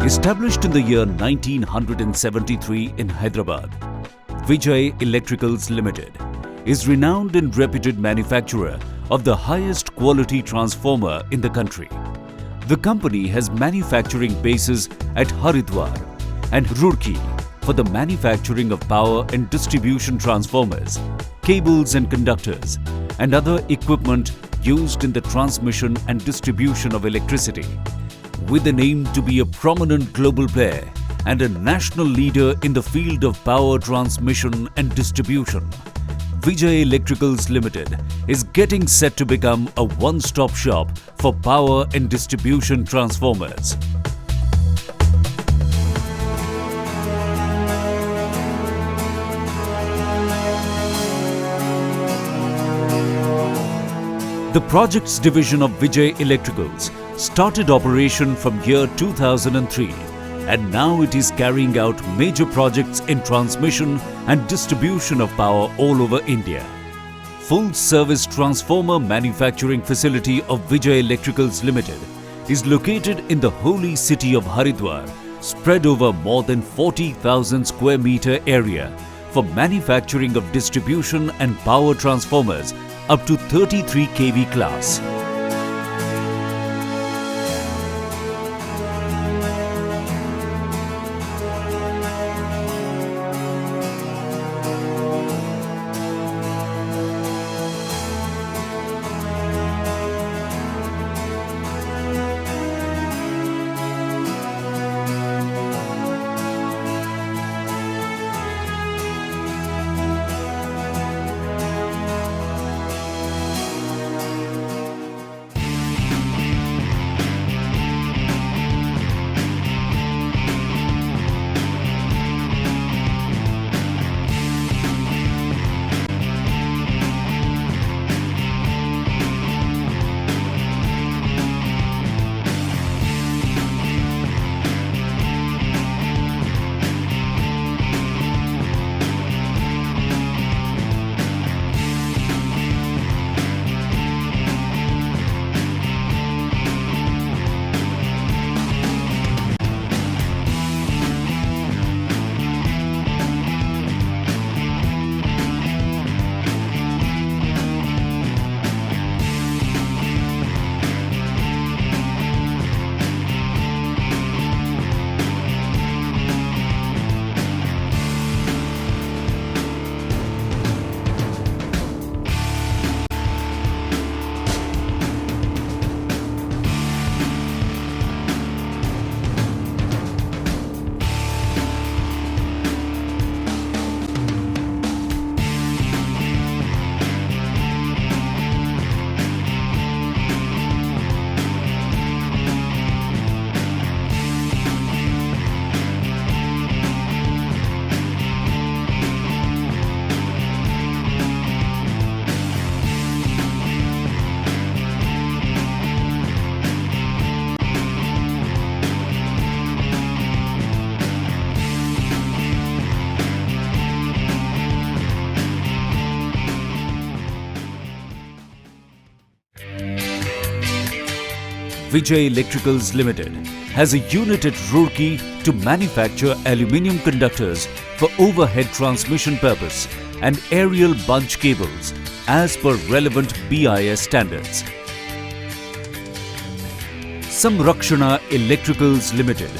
Established in the year 1973 in Hyderabad, Vijay Electricals Limited is renowned and reputed manufacturer of the highest quality transformer in the country. The company has manufacturing bases at Haridwar and Roorkee for the manufacturing of power and distribution transformers, cables and conductors, and other equipment used in the transmission and distribution of electricity. With an aim to be a prominent global player and a national leader in the field of power transmission and distribution, Vijay Electricals Limited is getting set to become a one-stop shop for power and distribution transformers. The projects division of Vijay Electricals started operation from year 2003 and now it is carrying out major projects in transmission and distribution of power all over India. Full-service transformer manufacturing facility of Vijay Electricals Limited is located in the holy city of Haridwar, spread over more than 40,000 square meter area for manufacturing of distribution and power transformers up to 33 kV class. Vijay Electricals Limited has a unit at Roorkee to manufacture aluminium conductors for overhead transmission purpose and aerial bunch cables as per relevant BIS standards. Samrakshana Electricals Limited,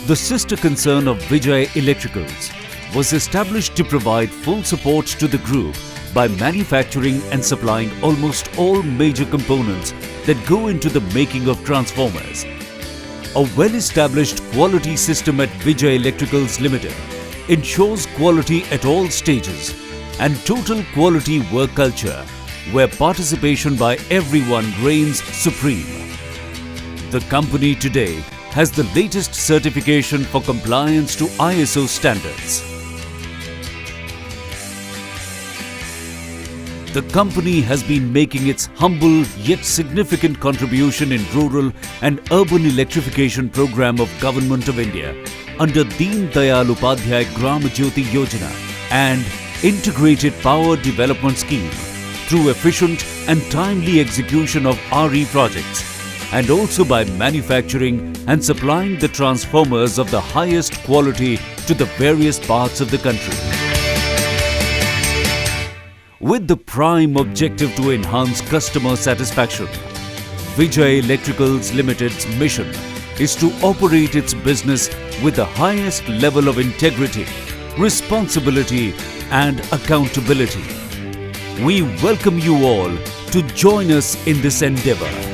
the sister concern of Vijay Electricals, was established to provide full support to the group by manufacturing and supplying almost all major components that go into the making of transformers. A well-established quality system at Vijay Electricals Limited ensures quality at all stages and total quality work culture where participation by everyone reigns supreme. The company today has the latest certification for compliance to ISO standards. The company has been making its humble yet significant contribution in rural and urban electrification program of Government of India under Deen Dayal Upadhyay Gram Jyoti Yojana and Integrated Power Development Scheme through efficient and timely execution of RE projects and also by manufacturing and supplying the transformers of the highest quality to the various parts of the country. With the prime objective to enhance customer satisfaction, Vijay Electricals Limited's mission is to operate its business with the highest level of integrity, responsibility and accountability. We welcome you all to join us in this endeavor.